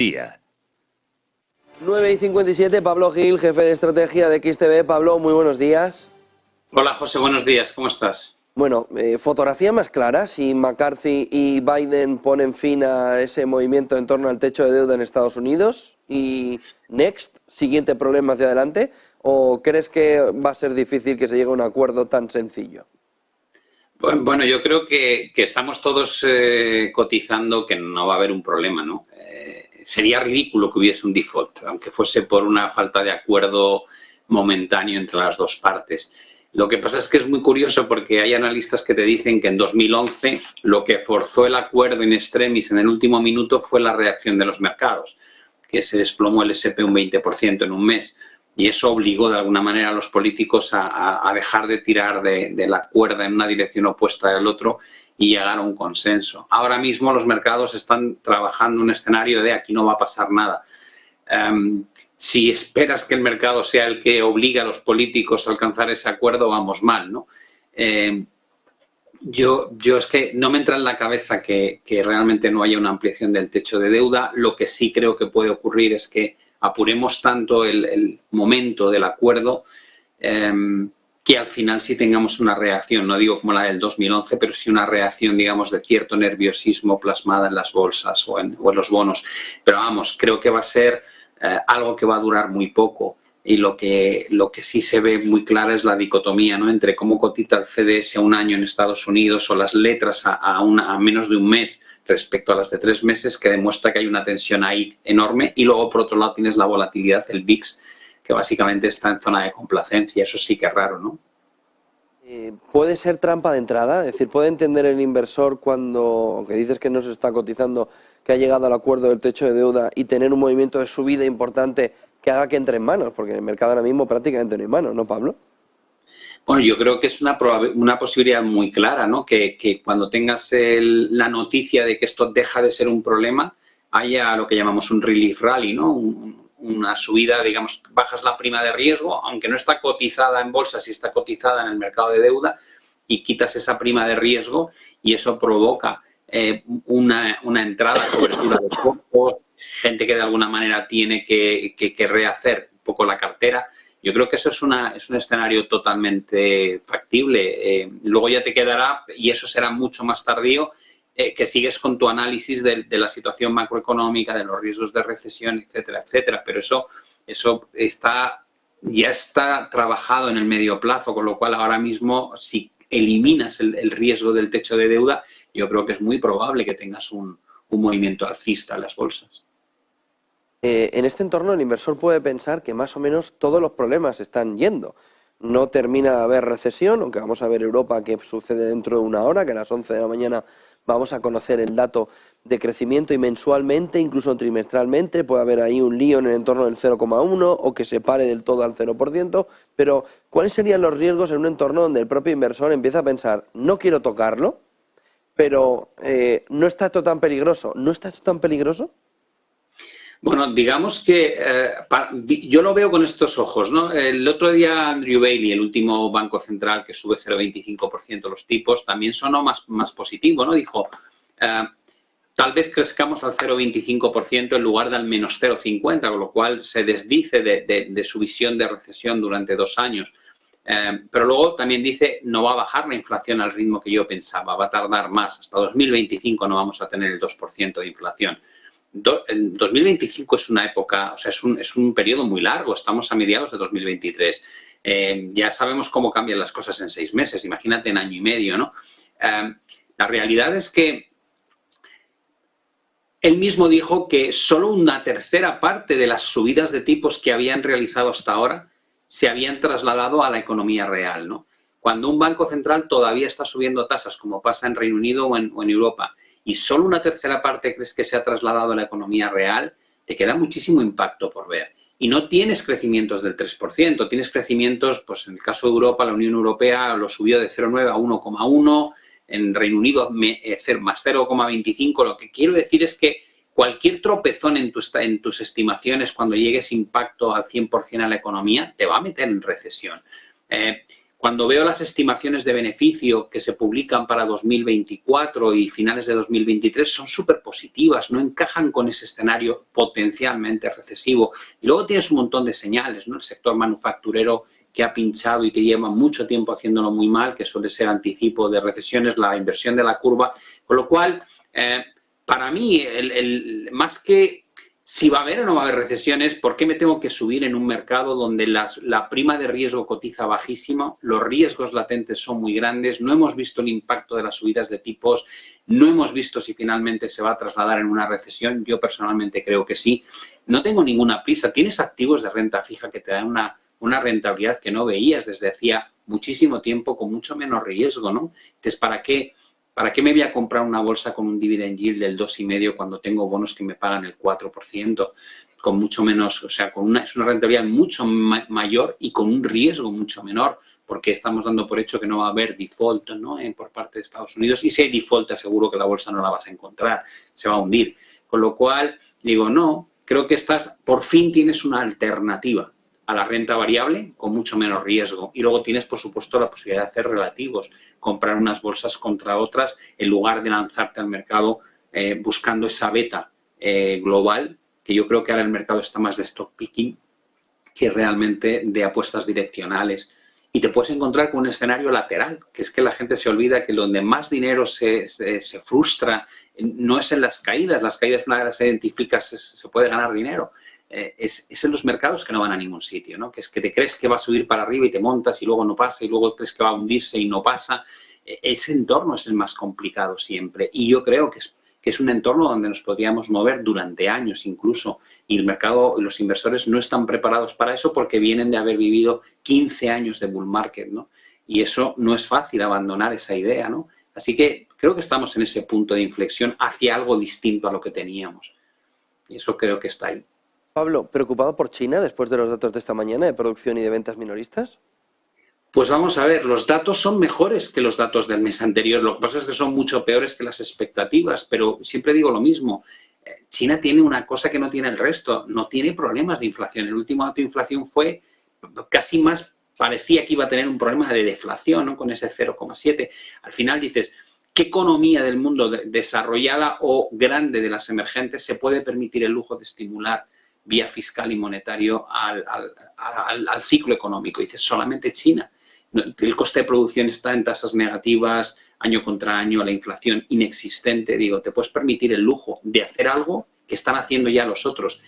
Día. 9:57, Pablo Gil, jefe de estrategia de XTB. Pablo, muy buenos días. Hola José, buenos días, ¿cómo estás? Bueno, fotografía más clara, si McCarthy y Biden ponen fin a ese movimiento en torno al techo de deuda en Estados Unidos y next, siguiente problema hacia adelante, ¿o crees que va a ser difícil que se llegue a un acuerdo tan sencillo? Bueno, yo creo que estamos todos cotizando que no va a haber un problema, ¿no? Sería ridículo que hubiese un default, aunque fuese por una falta de acuerdo momentáneo entre las dos partes. Lo que pasa es que es muy curioso porque hay analistas que te dicen que en 2011 lo que forzó el acuerdo in extremis en el último minuto fue la reacción de los mercados, que se desplomó el S&P un 20% en un mes. Y eso obligó de alguna manera a los políticos a dejar de tirar de la cuerda en una dirección opuesta del otro y llegar a un consenso. Ahora mismo los mercados están trabajando un escenario de aquí no va a pasar nada. Si esperas que el mercado sea el que obliga a los políticos a alcanzar ese acuerdo, vamos mal, ¿no? Yo es que no me entra en la cabeza que realmente no haya una ampliación del techo de deuda. Lo que sí creo que puede ocurrir es que apuremos tanto el momento del acuerdo que al final sí tengamos una reacción, no digo como la del 2011, pero sí una reacción, digamos, de cierto nerviosismo plasmada en las bolsas o en los bonos. Pero vamos, creo que va a ser algo que va a durar muy poco. Y lo que sí se ve muy clara es la dicotomía, ¿no?, entre cómo cotiza el CDS a un año en Estados Unidos o las letras a menos de un mes respecto a las de 3 meses, que demuestra que hay una tensión ahí enorme. Y luego, por otro lado, tienes la volatilidad, el VIX, que básicamente está en zona de complacencia. Eso sí que es raro, ¿no? ¿Puede ser trampa de entrada? Es decir, ¿puede entender el inversor cuando, aunque dices que no se está cotizando, que ha llegado al acuerdo del techo de deuda y tener un movimiento de subida importante que haga que entre en manos? Porque en el mercado ahora mismo prácticamente no hay manos, ¿no, Pablo? Bueno, yo creo que es una posibilidad muy clara, ¿no? Que cuando tengas la noticia de que esto deja de ser un problema, haya lo que llamamos un relief rally, ¿no? Una subida, digamos, bajas la prima de riesgo, aunque no está cotizada en bolsa, sí está cotizada en el mercado de deuda, y quitas esa prima de riesgo y eso provoca una entrada, cobertura de costos, gente que de alguna manera tiene que rehacer un poco la cartera. Yo creo que eso es un escenario totalmente factible. Luego ya te quedará, y eso será mucho más tardío, que sigues con tu análisis de la situación macroeconómica, de los riesgos de recesión, etcétera, etcétera. Pero eso ya está trabajado en el medio plazo, con lo cual ahora mismo, si eliminas el riesgo del techo de deuda, yo creo que es muy probable que tengas un movimiento alcista en las bolsas. En este entorno el inversor puede pensar que más o menos todos los problemas están yendo. No termina de haber recesión, aunque vamos a ver Europa qué sucede dentro de una hora, que a las 11 de la mañana vamos a conocer el dato de crecimiento, y mensualmente, incluso trimestralmente, puede haber ahí un lío en el entorno del 0,1 o que se pare del todo al 0%, pero ¿cuáles serían los riesgos en un entorno donde el propio inversor empieza a pensar, no quiero tocarlo, pero no está esto tan peligroso? ¿No está esto tan peligroso? Bueno, digamos que yo lo veo con estos ojos, ¿no? El otro día Andrew Bailey, el último banco central que sube 0,25% los tipos, también sonó más positivo, ¿no? Dijo, tal vez crezcamos al 0,25% en lugar del menos 0,50%, con lo cual se desdice de su visión de recesión durante 2 años. Pero luego también dice, no va a bajar la inflación al ritmo que yo pensaba, va a tardar más. Hasta 2025 no vamos a tener el 2% de inflación. En 2025 es una época, o sea, es un periodo muy largo, estamos a mediados de 2023. Ya sabemos cómo cambian las cosas en 6 meses, imagínate en año y medio, ¿no? La realidad es que él mismo dijo que solo una tercera parte de las subidas de tipos que habían realizado hasta ahora se habían trasladado a la economía real, ¿no? Cuando un banco central todavía está subiendo tasas, como pasa en Reino Unido o en Europa, y solo una tercera parte crees que se ha trasladado a la economía real, te queda muchísimo impacto por ver. Y no tienes crecimientos del 3%, tienes crecimientos, pues en el caso de Europa, la Unión Europea lo subió de 0,9 a 1,1, en Reino Unido más 0,25. Lo que quiero decir es que cualquier tropezón en tus estimaciones, cuando llegue ese impacto al 100% a la economía, te va a meter en recesión. Cuando veo las estimaciones de beneficio que se publican para 2024 y finales de 2023 son súper positivas, no encajan con ese escenario potencialmente recesivo. Y luego tienes un montón de señales, ¿no? El sector manufacturero que ha pinchado y que lleva mucho tiempo haciéndolo muy mal, que suele ser anticipo de recesiones, la inversión de la curva. Con lo cual, para mí, más que si va a haber o no va a haber recesiones, ¿por qué me tengo que subir en un mercado donde la prima de riesgo cotiza bajísimo, los riesgos latentes son muy grandes, no hemos visto el impacto de las subidas de tipos, no hemos visto si finalmente se va a trasladar en una recesión? Yo personalmente creo que sí. No tengo ninguna prisa. Tienes activos de renta fija que te dan una rentabilidad que no veías desde hacía muchísimo tiempo con mucho menos riesgo, ¿no? Entonces, ¿para qué me voy a comprar una bolsa con un dividend yield del 2,5% cuando tengo bonos que me pagan el 4%? Con mucho menos, o sea, es una rentabilidad mucho mayor y con un riesgo mucho menor, porque estamos dando por hecho que no va a haber default, ¿no? Por parte de Estados Unidos. Y si hay default, te aseguro que la bolsa no la vas a encontrar, se va a hundir. Con lo cual, digo, no, creo que por fin tienes una alternativa a la renta variable con mucho menos riesgo. Y luego tienes, por supuesto, la posibilidad de hacer relativos, comprar unas bolsas contra otras en lugar de lanzarte al mercado buscando esa beta global, que yo creo que ahora el mercado está más de stock picking que realmente de apuestas direccionales. Y te puedes encontrar con un escenario lateral, que es que la gente se olvida que donde más dinero se frustra no es en las caídas una vez las identificas se puede ganar dinero. Es en los mercados que no van a ningún sitio, ¿no? Que es que te crees que va a subir para arriba y te montas y luego no pasa, y luego crees que va a hundirse y no pasa. Ese entorno es el más complicado siempre. Y yo creo que es un entorno donde nos podríamos mover durante años incluso. Y el mercado y los inversores no están preparados para eso porque vienen de haber vivido 15 años de bull market, ¿no? Y eso no es fácil abandonar esa idea, ¿no? Así que creo que estamos en ese punto de inflexión hacia algo distinto a lo que teníamos. Y eso creo que está ahí. Pablo, ¿preocupado por China después de los datos de esta mañana de producción y de ventas minoristas? Pues vamos a ver, los datos son mejores que los datos del mes anterior. Lo que pasa es que son mucho peores que las expectativas, pero siempre digo lo mismo. China tiene una cosa que no tiene el resto, no tiene problemas de inflación. El último dato de inflación fue casi más, parecía que iba a tener un problema de deflación, ¿no? Con ese 0,7. Al final dices, ¿qué economía del mundo desarrollada o grande de las emergentes se puede permitir el lujo de estimular vía fiscal y monetario al ciclo económico? Y dices, solamente China. El coste de producción está en tasas negativas año contra año, la inflación inexistente. Digo, te puedes permitir el lujo de hacer algo que están haciendo ya los otros.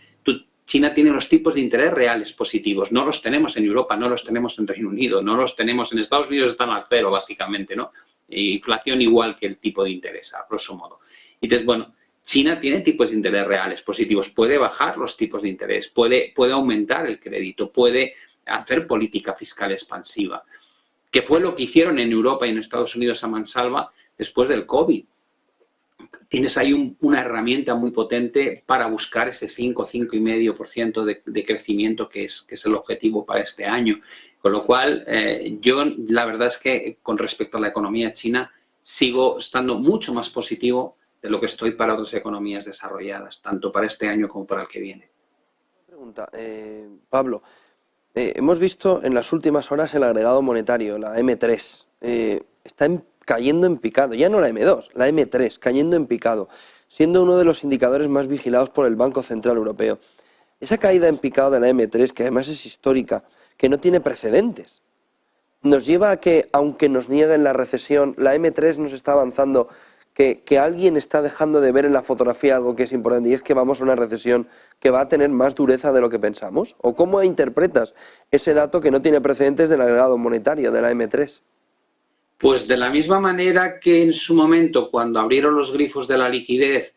China tiene los tipos de interés reales positivos. No los tenemos en Europa, no los tenemos en Reino Unido, no los tenemos en Estados Unidos, están al cero básicamente, ¿no? Inflación igual que el tipo de interés, a grosso modo. Y dices, bueno, China tiene tipos de interés reales positivos, puede bajar los tipos de interés, puede aumentar el crédito, puede hacer política fiscal expansiva, que fue lo que hicieron en Europa y en Estados Unidos a mansalva después del COVID. Tienes ahí una herramienta muy potente para buscar ese 5,5% de crecimiento que es el objetivo para este año. Con lo cual, yo la verdad es que con respecto a la economía china sigo estando mucho más positivo de lo que estoy para otras economías desarrolladas, tanto para este año como para el que viene. Pregunta, Pablo, hemos visto en las últimas horas el agregado monetario, la M3, está cayendo en picado, ya no la M2, la M3, cayendo en picado, siendo uno de los indicadores más vigilados por el Banco Central Europeo. Esa caída en picado de la M3, que además es histórica, que no tiene precedentes, nos lleva a que, aunque nos nieguen la recesión, la M3 nos está avanzando, que alguien está dejando de ver en la fotografía algo que es importante, y es que vamos a una recesión que va a tener más dureza de lo que pensamos. ¿O cómo interpretas ese dato que no tiene precedentes del agregado monetario de la M3? Pues de la misma manera que en su momento, cuando abrieron los grifos de la liquidez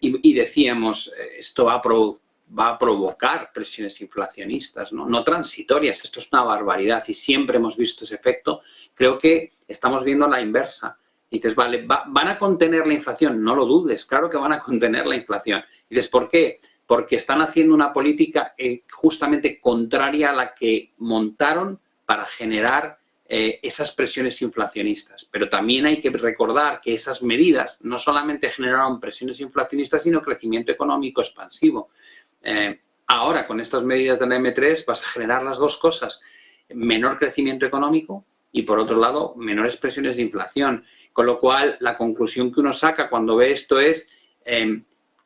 y decíamos esto va a provocar presiones inflacionistas, no transitorias, esto es una barbaridad y siempre hemos visto ese efecto, creo que estamos viendo la inversa. Y dices, vale, ¿van a contener la inflación? No lo dudes, claro que van a contener la inflación. Y dices, ¿por qué? Porque están haciendo una política justamente contraria a la que montaron para generar esas presiones inflacionistas. Pero también hay que recordar que esas medidas no solamente generaron presiones inflacionistas, sino crecimiento económico expansivo. Ahora, con estas medidas de la M3, vas a generar las dos cosas. menor crecimiento económico y, por otro lado, menores presiones de inflación. Con lo cual, la conclusión que uno saca cuando ve esto es,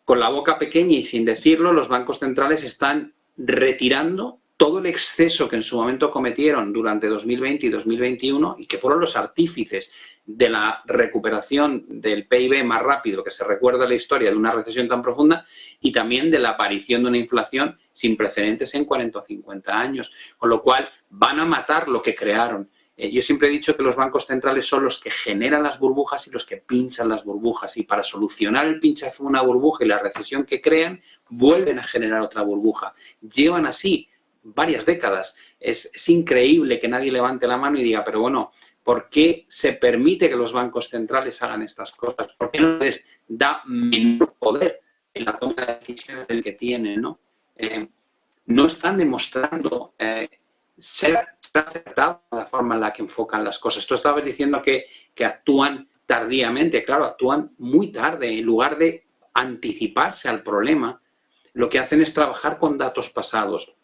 con la boca pequeña y sin decirlo, los bancos centrales están retirando todo el exceso que en su momento cometieron durante 2020 y 2021 y que fueron los artífices de la recuperación del PIB más rápido que se recuerda en la historia de una recesión tan profunda y también de la aparición de una inflación sin precedentes en 40 o 50 años. Con lo cual, van a matar lo que crearon. Yo siempre he dicho que los bancos centrales son los que generan las burbujas y los que pinchan las burbujas. Y para solucionar el pinchazo de una burbuja y la recesión que crean, vuelven a generar otra burbuja. Llevan así varias décadas. Es increíble que nadie levante la mano y diga, pero bueno, ¿por qué se permite que los bancos centrales hagan estas cosas? ¿Por qué no les da menor poder en la toma de decisiones del que tienen, ¿no? No están demostrando ser acertados en la forma en la que enfocan las cosas. Tú estabas diciendo que actúan tardíamente. Claro, actúan muy tarde. En lugar de anticiparse al problema, lo que hacen es trabajar con datos pasados.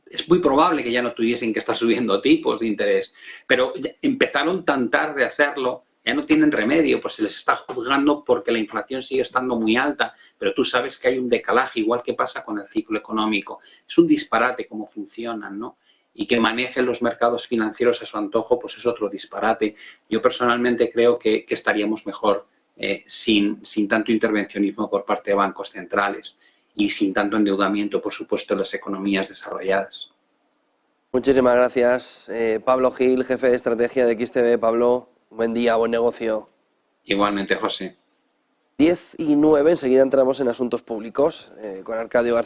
Es muy probable que ya no tuviesen que estar subiendo tipos de interés, pero empezaron tan tarde a hacerlo, ya no tienen remedio, pues se les está juzgando porque la inflación sigue estando muy alta, pero tú sabes que hay un decalaje, igual que pasa con el ciclo económico. Es un disparate cómo funcionan, ¿no? Y que manejen los mercados financieros a su antojo, pues es otro disparate. Yo personalmente creo que estaríamos mejor sin tanto intervencionismo por parte de bancos centrales y sin tanto endeudamiento, por supuesto, en las economías desarrolladas. Muchísimas gracias, Pablo Gil, jefe de estrategia de XTB. Pablo, buen día, buen negocio. Igualmente, José. 10:09, enseguida entramos en asuntos públicos con Arcadio García.